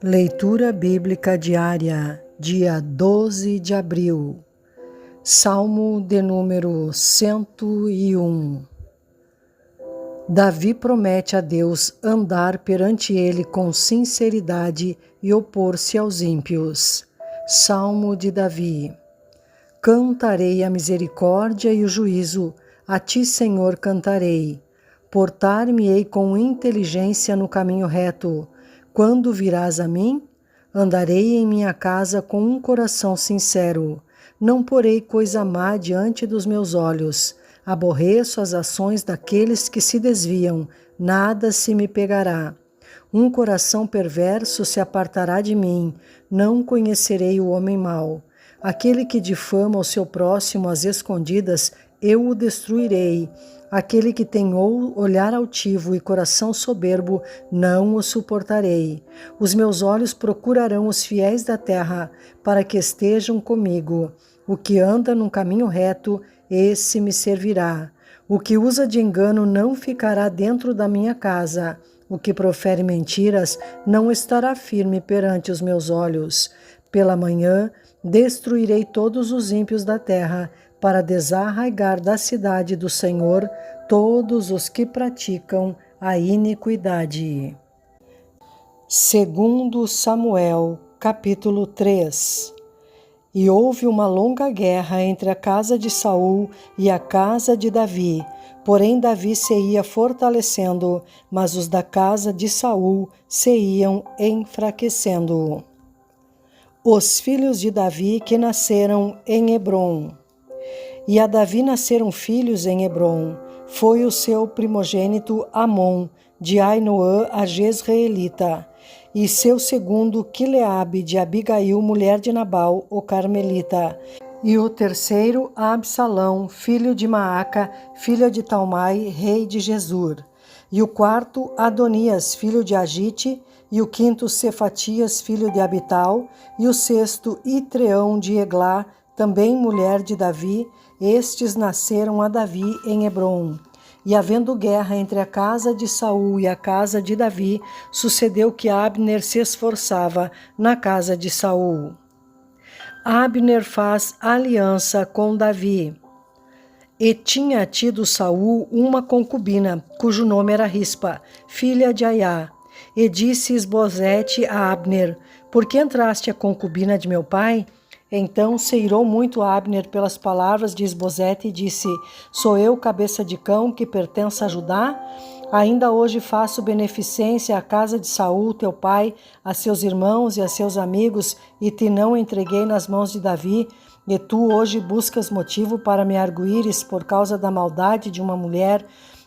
Leitura Bíblica Diária, dia 12 de abril, Salmo de número 101. Davi promete a Deus andar perante ele com sinceridade e opor-se aos ímpios. Salmo de Davi. Cantarei a misericórdia e o juízo, a ti, Senhor, cantarei. Portar-me-ei com inteligência no caminho reto. Quando virás a mim, andarei em minha casa com um coração sincero. Não porei coisa má diante dos meus olhos. Aborreço as ações daqueles que se desviam, nada se me pegará. Um coração perverso se apartará de mim, não conhecerei o homem mau. Aquele que difama o seu próximo às escondidas, eu o destruirei. Aquele que tem olhar altivo e coração soberbo, não o suportarei. Os meus olhos procurarão os fiéis da terra, para que estejam comigo. O que anda num caminho reto, esse me servirá. O que usa de engano não ficará dentro da minha casa. O que profere mentiras não estará firme perante os meus olhos. Pela manhã, destruirei todos os ímpios da terra, para desarraigar da cidade do Senhor todos os que praticam a iniquidade. Segundo Samuel, capítulo 3. E houve uma longa guerra entre a casa de Saul e a casa de Davi. Porém Davi se ia fortalecendo, mas os da casa de Saul se iam enfraquecendo. Os filhos de Davi que nasceram em Hebrom. E a Davi nasceram filhos em Hebrom. Foi o seu primogênito Amon, de Ainoã a Jezreelita, e seu segundo Quileabe, de Abigail, mulher de Nabal, o Carmelita, e o terceiro Absalão, filho de Maaca, filha de Talmai, rei de Gesur, e o quarto Adonias, filho de Agite, e o quinto Cefatias, filho de Abital, e o sexto Itreão de Eglá, também mulher de Davi. Estes nasceram a Davi em Hebrom. E havendo guerra entre a casa de Saul e a casa de Davi, sucedeu que Abner se esforçava na casa de Saul. Abner faz aliança com Davi. E tinha tido Saul uma concubina, cujo nome era Rispa, filha de Aiá. E disse Isbosete a Abner: Por que entraste a concubina de meu pai? Então se irou muito Abner pelas palavras de Isbosete e disse: Sou eu cabeça de cão que pertence a Judá? Ainda hoje faço beneficência à casa de Saul, teu pai, a seus irmãos e a seus amigos, e te não entreguei nas mãos de Davi, e tu hoje buscas motivo para me arguires por causa da maldade de uma mulher.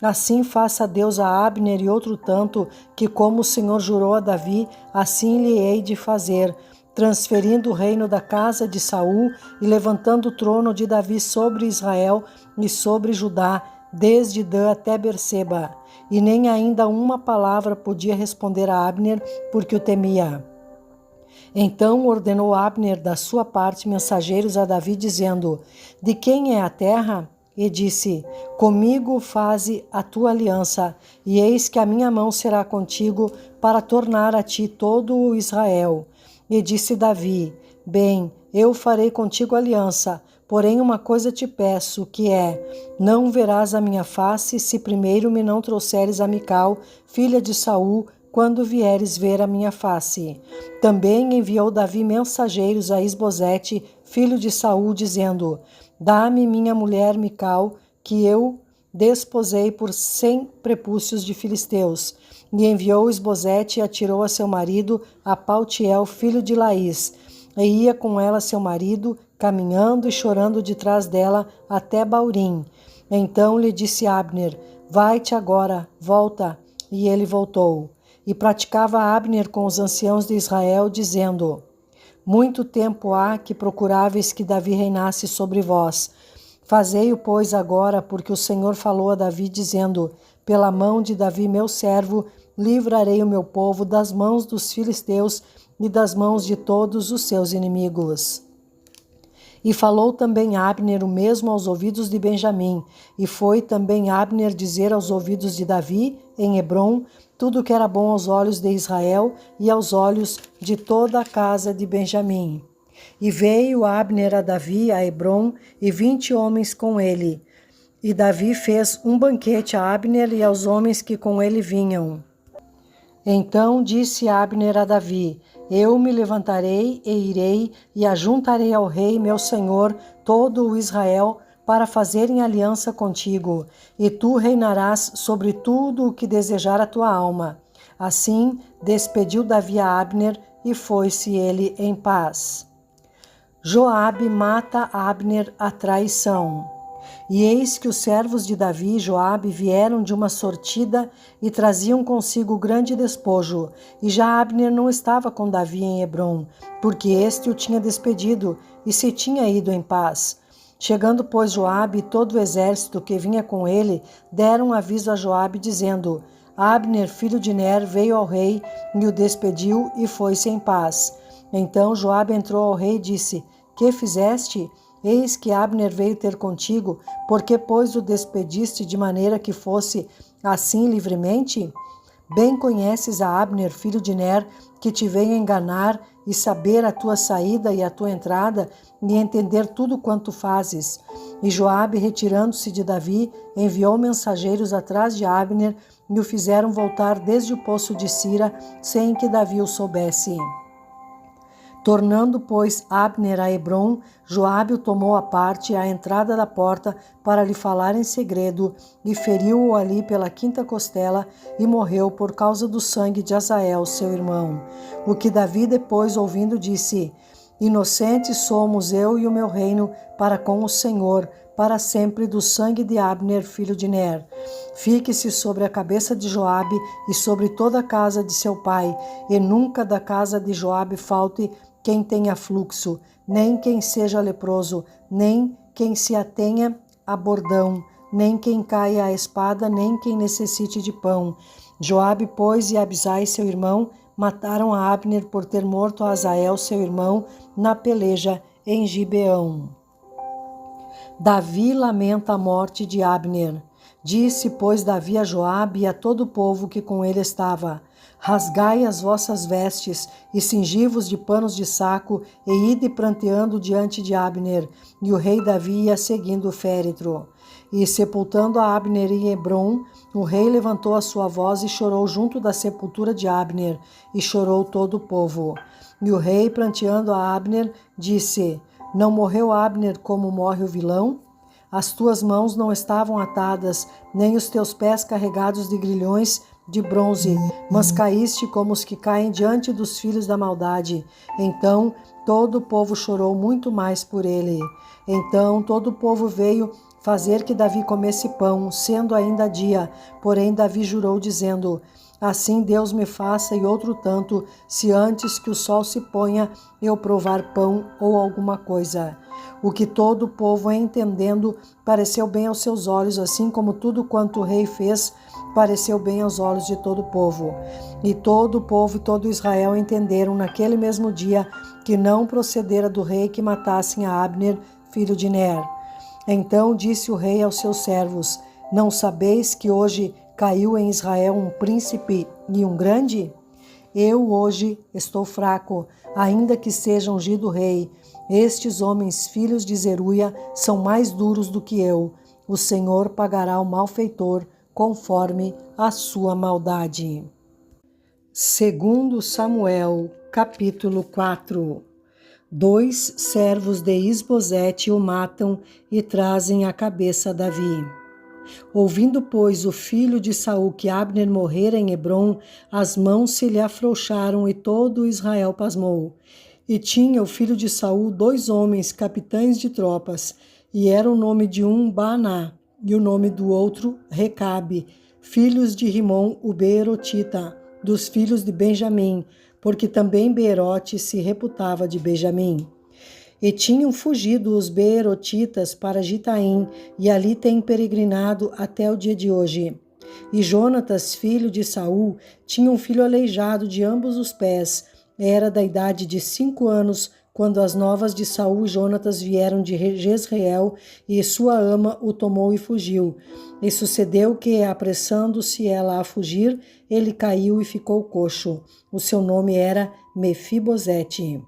Assim faça Deus a Abner e outro tanto, que como o Senhor jurou a Davi, assim lhe hei de fazer, transferindo o reino da casa de Saul e levantando o trono de Davi sobre Israel e sobre Judá, desde Dan até Berseba. E nem ainda uma palavra podia responder a Abner, porque o temia. Então ordenou Abner da sua parte mensageiros a Davi, dizendo: De quem é a terra? E disse: Comigo faze a tua aliança, e eis que a minha mão será contigo para tornar a ti todo o Israel. E disse Davi: Bem, eu farei contigo aliança, porém uma coisa te peço, que é: não verás a minha face, se primeiro me não trouxeres a Mical, filha de Saul, quando vieres ver a minha face. Também enviou Davi mensageiros a Isbosete, filho de Saul, dizendo: Dá-me minha mulher Mical, que eu desposei por 100 prepúcios de filisteus. E enviou Isbosete e atirou a seu marido, a Paltiel, filho de Laís. E ia com ela seu marido, caminhando e chorando de trás dela até Baurim. Então lhe disse Abner: Vai-te agora, volta. E ele voltou. E praticava Abner com os anciãos de Israel, dizendo: Muito tempo há que procuráveis que Davi reinasse sobre vós. Fazei-o, pois, agora, porque o Senhor falou a Davi, dizendo: Pela mão de Davi, meu servo, livrarei o meu povo das mãos dos filisteus e das mãos de todos os seus inimigos. E falou também Abner o mesmo aos ouvidos de Benjamim. E foi também Abner dizer aos ouvidos de Davi, em Hebrom, tudo que era bom aos olhos de Israel e aos olhos de toda a casa de Benjamim. E veio Abner a Davi a Hebrom e 20 homens com ele. E Davi fez um banquete a Abner e aos homens que com ele vinham. Então disse Abner a Davi: Eu me levantarei e irei e ajuntarei ao rei meu senhor todo o Israel para fazerem aliança contigo, e tu reinarás sobre tudo o que desejar a tua alma. Assim despediu Davi a Abner e foi-se ele em paz. Joabe mata Abner à traição. E eis que os servos de Davi e Joabe vieram de uma sortida e traziam consigo grande despojo. E já Abner não estava com Davi em Hebrom, porque este o tinha despedido e se tinha ido em paz. Chegando, pois, Joabe e todo o exército que vinha com ele, deram aviso a Joabe, dizendo: Abner, filho de Ner, veio ao rei e o despediu e foi-se em paz. Então Joabe entrou ao rei e disse: Que fizeste? Eis que Abner veio ter contigo, porque, pois, o despediste de maneira que fosse assim livremente? Bem conheces a Abner, filho de Ner, que te veio enganar e saber a tua saída e a tua entrada e entender tudo quanto fazes. E Joabe, retirando-se de Davi, enviou mensageiros atrás de Abner e o fizeram voltar desde o poço de Sira, sem que Davi o soubesse. Tornando, pois, Abner a Hebrom, Joabe o tomou à parte à entrada da porta para lhe falar em segredo e feriu-o ali pela quinta costela e morreu por causa do sangue de Azael, seu irmão. O que Davi depois, ouvindo, disse: Inocentes somos eu e o meu reino para com o Senhor, para sempre do sangue de Abner, filho de Ner. Fique-se sobre a cabeça de Joabe e sobre toda a casa de seu pai, e nunca da casa de Joabe falte quem tenha fluxo, nem quem seja leproso, nem quem se atenha a bordão, nem quem caia à espada, nem quem necessite de pão. Joabe, pois, e Abisai, seu irmão, mataram a Abner por ter morto a Azael, seu irmão, na peleja em Gibeão. Davi lamenta a morte de Abner. Disse, pois, Davi a Joabe e a todo o povo que com ele estava: Rasgai as vossas vestes e cingi-vos de panos de saco e ide pranteando diante de Abner. E o rei Davi ia seguindo o féretro. E sepultando a Abner em Hebrom, o rei levantou a sua voz e chorou junto da sepultura de Abner, e chorou todo o povo. E o rei, pranteando a Abner, disse: Não morreu Abner como morre o vilão? As tuas mãos não estavam atadas, nem os teus pés carregados de grilhões de bronze, mas caíste como os que caem diante dos filhos da maldade. Então todo o povo chorou muito mais por ele. Então todo o povo veio fazer que Davi comesse pão, sendo ainda dia. Porém Davi jurou, dizendo: Assim Deus me faça e outro tanto, se antes que o sol se ponha eu provar pão ou alguma coisa. O que todo o povo, entendendo, pareceu bem aos seus olhos, assim como tudo quanto o rei fez pareceu bem aos olhos de todo o povo. E todo o povo e todo Israel entenderam naquele mesmo dia que não procedera do rei que matassem a Abner, filho de Ner. Então disse o rei aos seus servos: Não sabeis que hoje caiu em Israel um príncipe e um grande? Eu hoje estou fraco, ainda que seja ungido rei. Estes homens, filhos de Zeruia, são mais duros do que eu. O Senhor pagará ao malfeitor conforme a sua maldade. Segundo Samuel, capítulo 4. 2 servos de Isbosete o matam e trazem a cabeça a Davi. Ouvindo, pois, o filho de Saul que Abner morrera em Hebrom, as mãos se lhe afrouxaram e todo Israel pasmou. E tinha o filho de Saul 2 homens, capitães de tropas, e era o nome de um Baaná, e o nome do outro Recabe, filhos de Rimom o Beerotita, dos filhos de Benjamim, porque também Beerote se reputava de Benjamim. E tinham fugido os Beerotitas para Gitaim, e ali têm peregrinado até o dia de hoje. E Jonatas, filho de Saul, tinha um filho aleijado de ambos os pés, era da idade de 5 anos quando as novas de Saul e Jonatas vieram de Jezreel, e sua ama o tomou e fugiu. E sucedeu que, apressando-se ela a fugir, ele caiu e ficou coxo. O seu nome era Mefibosete.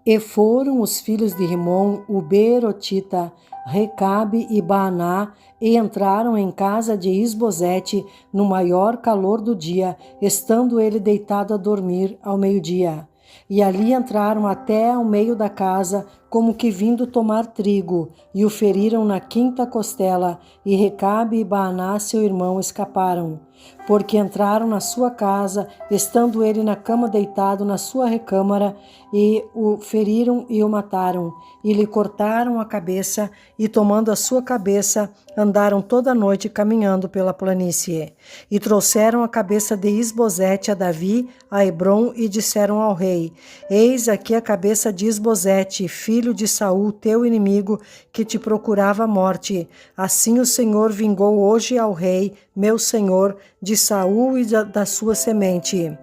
E foram os filhos de Rimom, o Beerotita, Recabe e Baaná, e entraram em casa de Isbosete no maior calor do dia, estando ele deitado a dormir ao meio-dia. E ali entraram até ao meio da casa, como que vindo tomar trigo, e o feriram na quinta costela, e Recabe e Baaná, seu irmão, escaparam. Porque entraram na sua casa, estando ele na cama deitado na sua recâmara, e o feriram e o mataram, e lhe cortaram a cabeça, e tomando a sua cabeça, andaram toda a noite caminhando pela planície. E trouxeram a cabeça de Isbosete a Davi, a Hebrom, e disseram ao rei: Eis aqui a cabeça de Isbosete, filho de Saul, teu inimigo, que te procurava a morte. Assim o Senhor vingou hoje ao rei, meu senhor, de Saul e da sua semente.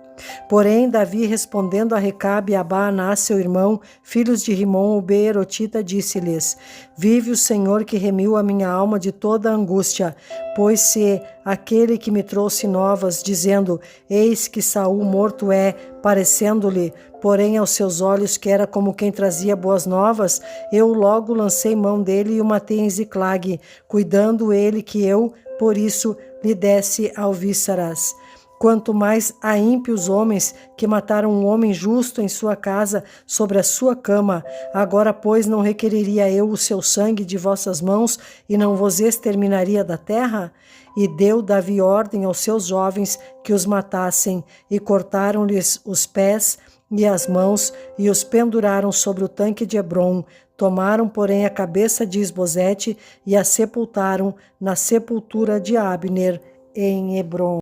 Porém, Davi, respondendo a Recabe e a Baaná, seu irmão, filhos de Rimom, o Beerotita, disse-lhes: Vive o Senhor que remiu a minha alma de toda a angústia, pois se aquele que me trouxe novas, dizendo: Eis que Saul morto é, parecendo-lhe, porém aos seus olhos que era como quem trazia boas novas, eu logo lancei mão dele e o matei em Ziclague, cuidando ele que eu, por isso, lhe desse alvíceras. Quanto mais a ímpios homens que mataram um homem justo em sua casa, sobre a sua cama. Agora, pois, não requereria eu o seu sangue de vossas mãos e não vos exterminaria da terra? E deu Davi ordem aos seus jovens que os matassem, e cortaram-lhes os pés e as mãos, e os penduraram sobre o tanque de Hebrom. Tomaram, porém, a cabeça de Isbosete e a sepultaram na sepultura de Abner, em Hebrom.